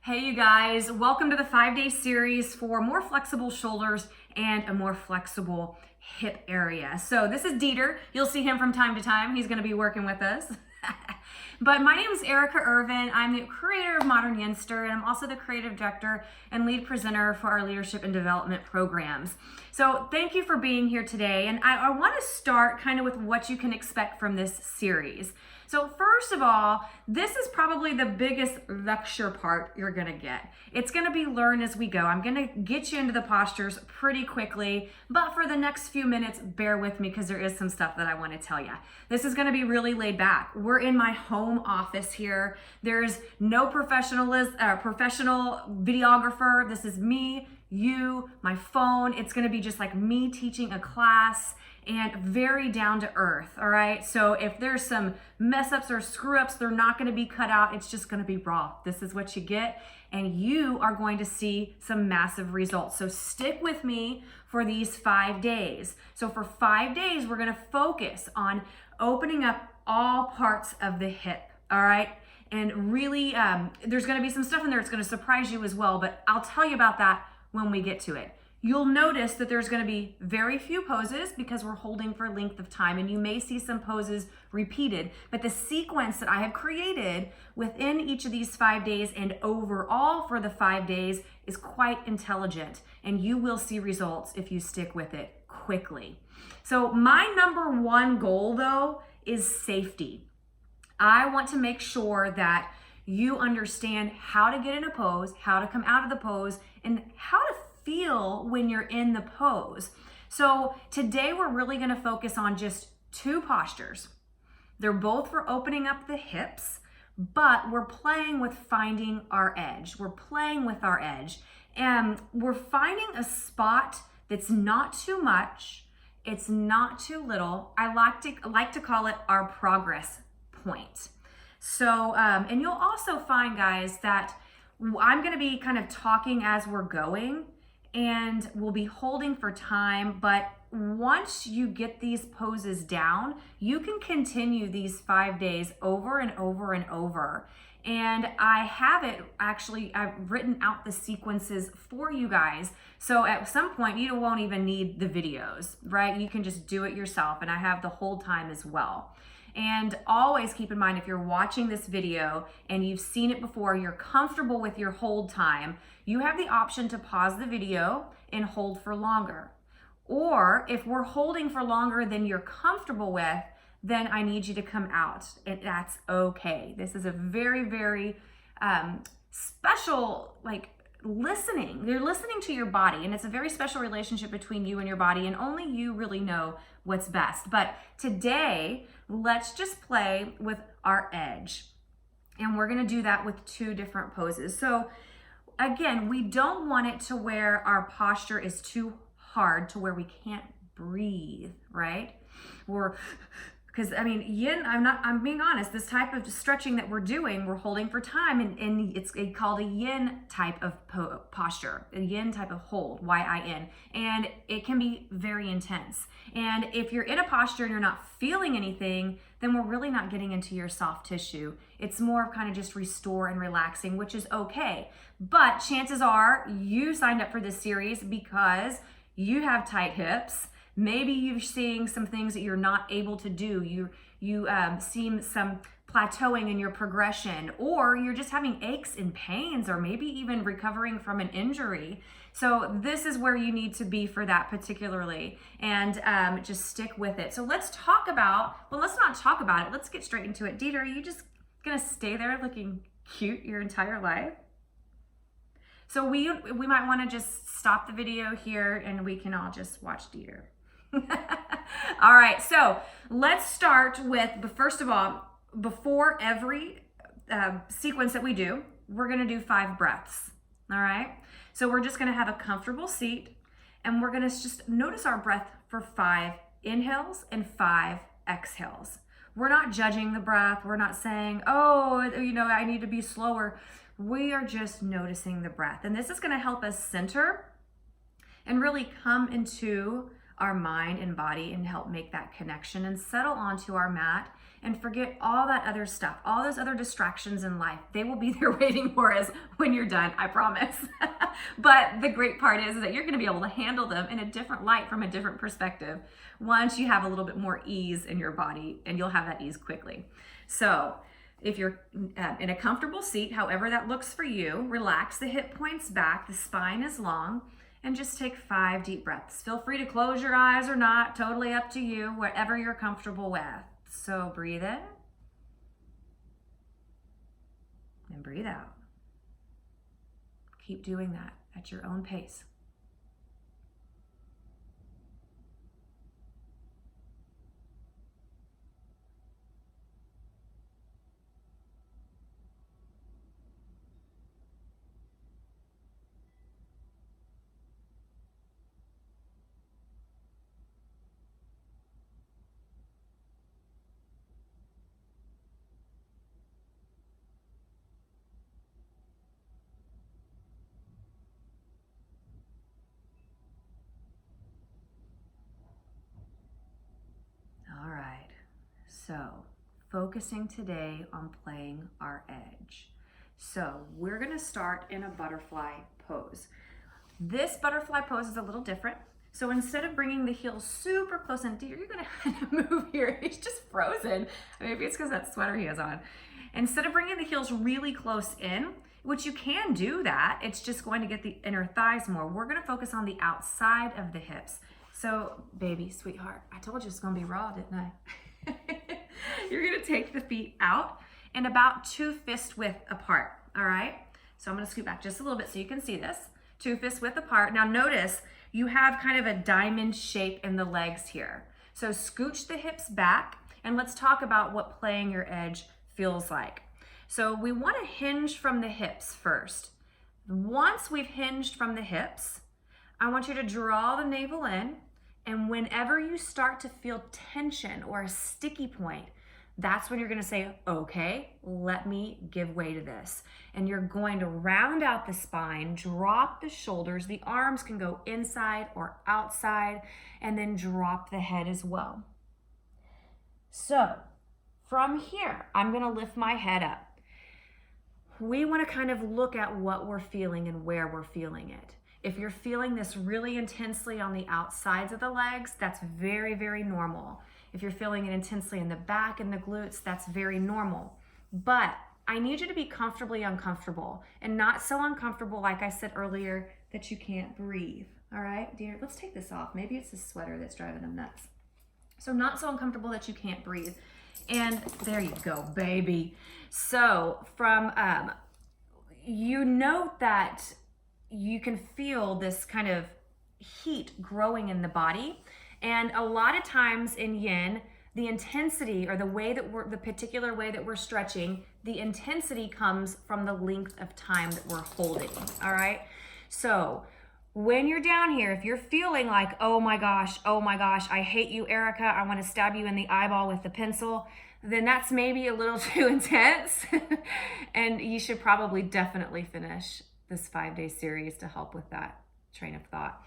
Hey you guys, welcome to the 5-day series for more flexible shoulders and a more flexible hip area. So this is Dieter. You'll see him from time to time. He's gonna be working with us. But my name is Erica Irvin. I'm the creator of Modern Yinster, and I'm also the creative director and lead presenter for our leadership and development programs. So thank you for being here today. And I want to start kind of with what you can expect from this series. So first of all, this is probably the biggest lecture part you're gonna get. It's gonna be learn as we go. I'm gonna get you into the postures pretty quickly, but for the next few minutes, bear with me because there is some stuff that I wanna tell you. This is gonna be really laid back. We're in my home office here. There's no professional videographer. This is me, you, my phone. It's gonna be just like me teaching a class and very down to earth, all right? So if there's some mess ups or screw ups, they're not gonna be cut out. It's just gonna be raw. This is what you get, and you are going to see some massive results. So stick with me for these 5 days. So for 5 days, we're gonna focus on opening up all parts of the hip, all right? And really, there's gonna be some stuff in there that's gonna surprise you as well, but I'll tell you about that when we get to it. You'll notice that there's gonna be very few poses because we're holding for length of time, and you may see some poses repeated, but the sequence that I have created within each of these 5 days and overall for the 5 days is quite intelligent, and you will see results if you stick with it quickly. So my number one goal though is safety. I want to make sure that you understand how to get in a pose, how to come out of the pose, and how to feel when you're in the pose. So today we're really going to focus on just two postures. They're both for opening up the hips, but we're playing with finding our edge. We're playing with our edge, and we're finding a spot that's not too much, it's not too little. I like to call it our progress point. So, and you'll also find, guys, that I'm going to be kind of talking as we're going, and we'll be holding for time, but once you get these poses down, you can continue these 5 days over and over and over. And I have it actually, I've written out the sequences for you guys. So at some point, you won't even need the videos, right? You can just do it yourself, and I have the hold time as well. And always keep in mind, if you're watching this video and you've seen it before, you're comfortable with your hold time, you have the option to pause the video and hold for longer. Or if we're holding for longer than you're comfortable with, then I need you to come out, and that's okay. This is a very, very special, listening. You're listening to your body, and it's a very special relationship between you and your body, and only you really know what's best. But today, let's just play with our edge, and we're gonna do that with two different poses. So again, we don't want it to where our posture is too hard to where we can't breathe, right? Because I mean, yin, I'm being honest, this type of stretching that we're doing, we're holding for time, and it's called a yin type of posture, a yin type of hold, Y-I-N, and it can be very intense. And if you're in a posture and you're not feeling anything, then we're really not getting into your soft tissue. It's more of kind of just restore and relaxing, which is okay. But chances are you signed up for this series because you have tight hips. Maybe you're seeing some things that you're not able to do. You seem some plateauing in your progression, or you're just having aches and pains, or maybe even recovering from an injury. So this is where you need to be for that particularly, and just stick with it. So let's not talk about it. Let's get straight into it. Dieter, are you just gonna stay there looking cute your entire life? So we might want to just stop the video here, and we can all just watch Dieter. All right, so let's start with, but first of all, before every sequence that we do, we're gonna do 5 breaths, all right? So we're just gonna have a comfortable seat, and we're gonna just notice our breath for 5 inhales and 5 exhales. We're not judging the breath. We're not saying, oh, I need to be slower. We are just noticing the breath. And this is gonna help us center and really come into our mind and body and help make that connection and settle onto our mat and forget all that other stuff, all those other distractions in life. They will be there waiting for us when you're done, I promise. But the great part is that you're going to be able to handle them in a different light from a different perspective once you have a little bit more ease in your body, and you'll have that ease quickly. So if you're in a comfortable seat, however that looks for you, relax the hip points back, the spine is long, and just take 5 deep breaths. Feel free to close your eyes or not, totally up to you, whatever you're comfortable with. So breathe in and breathe out. Keep doing that at your own pace. All right, so focusing today on playing our edge. So we're gonna start in a butterfly pose. This butterfly pose is a little different. So instead of bringing the heels super close in, dear, you're gonna kind of move here. He's just frozen. Maybe it's because that sweater he has on. Instead of bringing the heels really close in, which you can do that, it's just going to get the inner thighs more. We're gonna focus on the outside of the hips. So baby, sweetheart, I told you it's gonna be raw, didn't I? You're gonna take the feet out and about 2 fist width apart, all right? So I'm gonna scoot back just a little bit so you can see this. 2 fist width apart. Now notice you have kind of a diamond shape in the legs here. So scooch the hips back, and let's talk about what playing your edge feels like. So we wanna hinge from the hips first. Once we've hinged from the hips, I want you to draw the navel in, and whenever you start to feel tension or a sticky point, that's when you're gonna say, okay, let me give way to this. And you're going to round out the spine, drop the shoulders, the arms can go inside or outside, and then drop the head as well. So from here, I'm gonna lift my head up. We wanna kind of look at what we're feeling and where we're feeling it. If you're feeling this really intensely on the outsides of the legs, that's very, very normal. If you're feeling it intensely in the back and the glutes, that's very normal. But I need you to be comfortably uncomfortable, and not so uncomfortable, like I said earlier, that you can't breathe. All right, dear, let's take this off. Maybe it's the sweater that's driving them nuts. So not so uncomfortable that you can't breathe. And there you go, baby. So from, you note that you can feel this kind of heat growing in the body. And a lot of times in yin, the intensity, or the way that the particular way that we're stretching, the intensity comes from the length of time that we're holding, all right? So when you're down here, if you're feeling like, oh my gosh, I hate you, Erica, I wanna stab you in the eyeball with the pencil, then that's maybe a little too intense. And you should probably definitely finish this 5-day series to help with that train of thought.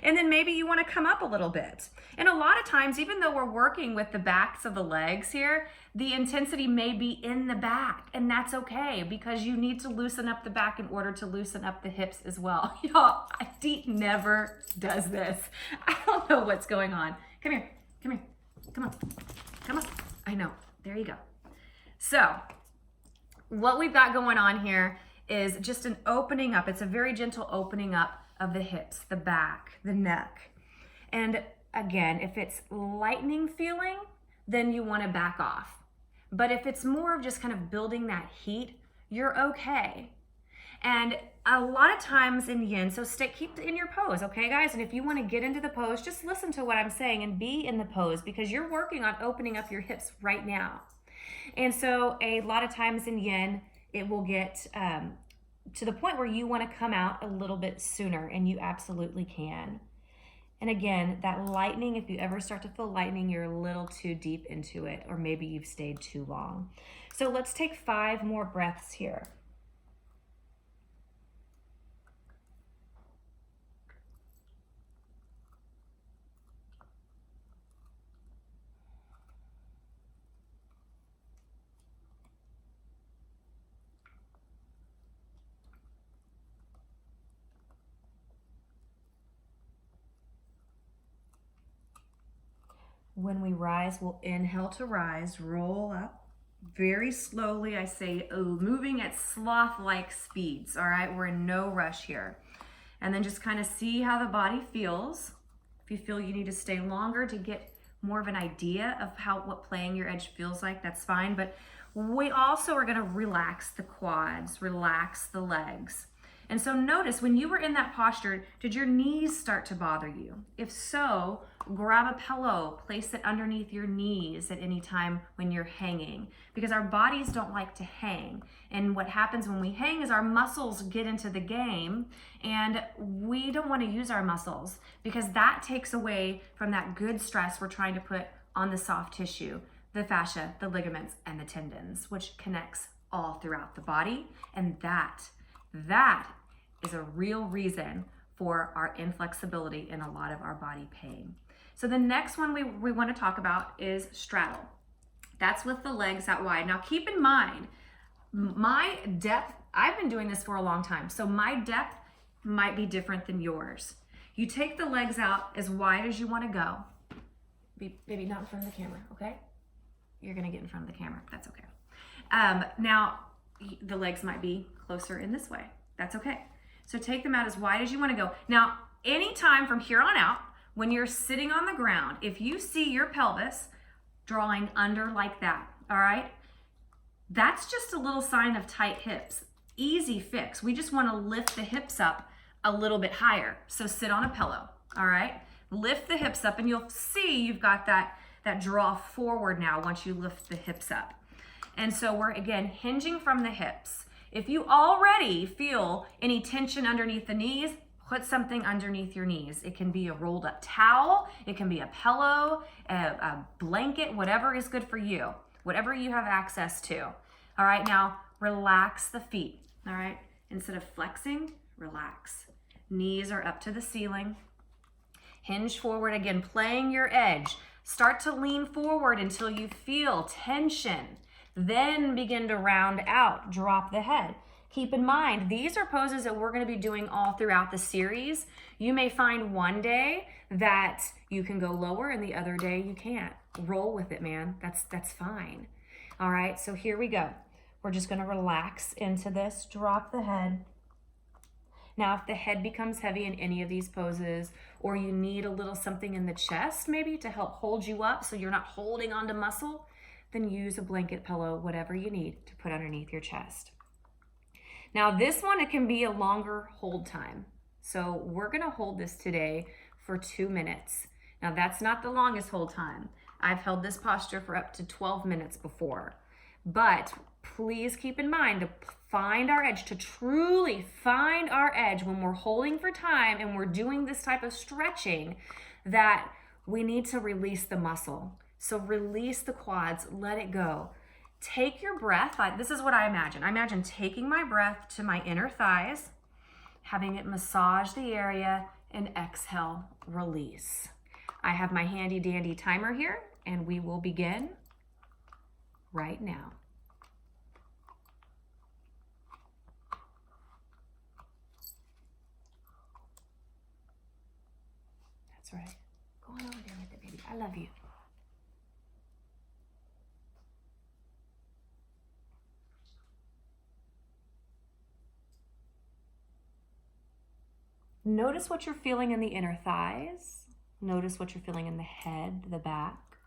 And then maybe you want to come up a little bit. And a lot of times, even though we're working with the backs of the legs here, the intensity may be in the back, and that's okay, because you need to loosen up the back in order to loosen up the hips as well. Y'all, Deet never does this. I don't know what's going on. Come here, come here, come on, come on. I know, there you go. So what we've got going on here is just an opening up. It's a very gentle opening up of the hips, the back, the neck. And again, if it's lightening feeling, then you want to back off. But if it's more of just kind of building that heat, you're okay. And a lot of times in yin, so keep in your pose, okay guys? And if you want to get into the pose, just listen to what I'm saying and be in the pose, because you're working on opening up your hips right now. And so a lot of times in yin, it will get to the point where you want to come out a little bit sooner, and you absolutely can. And again, that lightening, if you ever start to feel lightening, you're a little too deep into it, or maybe you've stayed too long. So let's take 5 more breaths here. When we rise, we'll inhale to rise, roll up. Very slowly, I say, moving at sloth-like speeds, all right? We're in no rush here. And then just kind of see how the body feels. If you feel you need to stay longer to get more of an idea of what playing your edge feels like, that's fine. But we also are gonna relax the quads, relax the legs. And so notice when you were in that posture, did your knees start to bother you? If so, grab a pillow, place it underneath your knees at any time when you're hanging, because our bodies don't like to hang. And what happens when we hang is our muscles get into the game, and we don't want to use our muscles because that takes away from that good stress we're trying to put on the soft tissue, the fascia, the ligaments, and the tendons, which connects all throughout the body. And that is a real reason for our inflexibility and a lot of our body pain. So the next one we want to talk about is straddle. That's with the legs out wide. Now keep in mind, my depth, I've been doing this for a long time, so my depth might be different than yours. You take the legs out as wide as you want to go. Maybe not in front of the camera, okay? You're gonna get in front of the camera, that's okay. Now, the legs might be closer in this way, that's okay. So take them out as wide as you want to go. Now, anytime from here on out, when you're sitting on the ground, if you see your pelvis drawing under like that, all right? That's just a little sign of tight hips. Easy fix. We just want to lift the hips up a little bit higher. So sit on a pillow, all right? Lift the hips up and you'll see you've got that draw forward now once you lift the hips up. And so we're, again, hinging from the hips. If you already feel any tension underneath the knees, put something underneath your knees. It can be a rolled up towel, it can be a pillow, a blanket, whatever is good for you, whatever you have access to. All right, now relax the feet, all right? Instead of flexing, relax. Knees are up to the ceiling. Hinge forward, again, playing your edge. Start to lean forward until you feel tension. Then begin to round out, drop the head. Keep in mind, these are poses that we're going to be doing all throughout the series. You may find one day that you can go lower and the other day you can't. Roll with it, man. That's fine. All right, so here we go. We're just going to relax into this, drop the head. Now, if the head becomes heavy in any of these poses, or you need a little something in the chest maybe to help hold you up so you're not holding onto muscle, then use a blanket, pillow, whatever you need to put underneath your chest. Now this one, it can be a longer hold time. So we're gonna hold this today for 2 minutes. Now that's not the longest hold time. I've held this posture for up to 12 minutes before. But please keep in mind to find our edge, to truly find our edge when we're holding for time and we're doing this type of stretching, that we need to release the muscle. So release the quads, let it go. Take your breath. This is what I imagine. I imagine taking my breath to my inner thighs, having it massage the area, and exhale, release. I have my handy dandy timer here, and we will begin right now. That's right. Go on over there with it, baby. I love you. Notice what you're feeling in the inner thighs. Notice what you're feeling in the head, the back.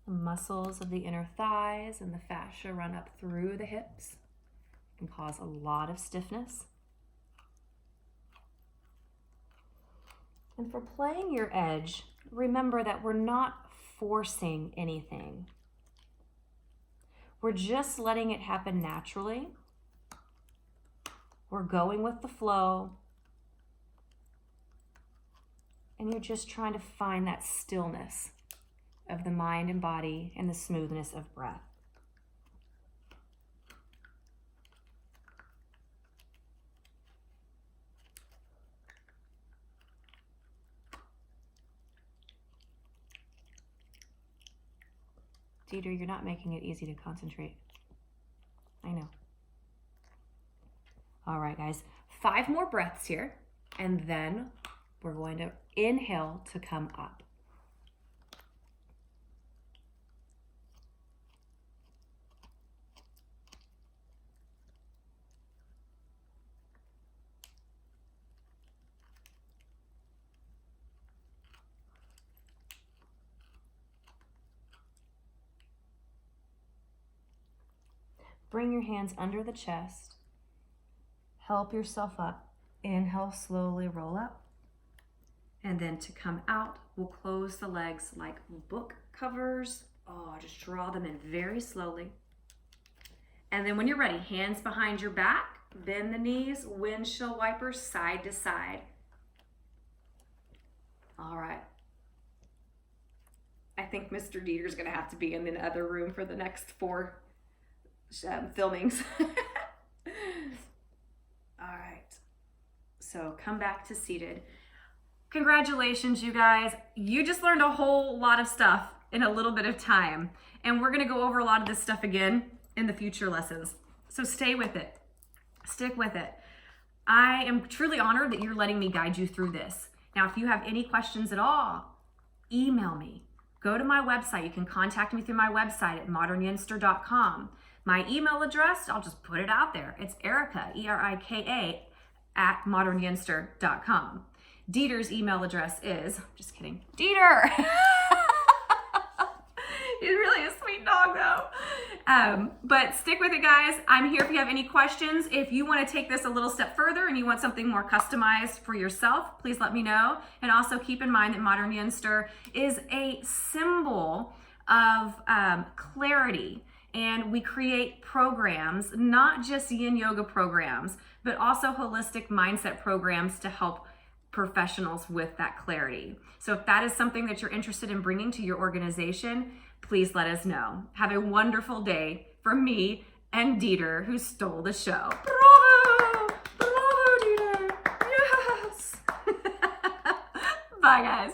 The muscles of the inner thighs and the fascia run up through the hips. It can cause a lot of stiffness. And for playing your edge, remember that we're not forcing anything. We're just letting it happen naturally. We're going with the flow. And you're just trying to find that stillness of the mind and body and the smoothness of breath. Dieter, you're not making it easy to concentrate. I know. All right, guys, 5 more breaths here. And then we're going to inhale to come up. Bring your hands under the chest. Help yourself up. Inhale, slowly roll up. And then to come out, we'll close the legs like book covers. Oh, just draw them in very slowly. And then when you're ready, hands behind your back, bend the knees, windshield wipers side to side. All right. I think Mr. Dieter's gonna have to be in the other room for the next 4 filmings. All right, so come back to seated. Congratulations, you guys. You just learned a whole lot of stuff in a little bit of time, and we're gonna go over a lot of this stuff again in the future lessons. So stay with it, stick with it. I am truly honored that you're letting me guide you through this. Now, if you have any questions at all, email me. Go to my website. You can contact me through my website at modernyinster.com. My email address, I'll just put it out there. It's Erika, E-R-I-K-A, at modernyinster.com. Dieter's email address is, just kidding, Dieter. He's really a sweet dog though. But stick with it, guys. I'm here if you have any questions. If you want to take this a little step further and you want something more customized for yourself, please let me know. And also keep in mind that Modern Yinster is a symbol of clarity. And we create programs, not just yin yoga programs, but also holistic mindset programs to help professionals with that clarity. So if that is something that you're interested in bringing to your organization, please let us know. Have a wonderful day from me and Dieter, who stole the show. Bravo! Bravo, Dieter! Yes! Bye, guys.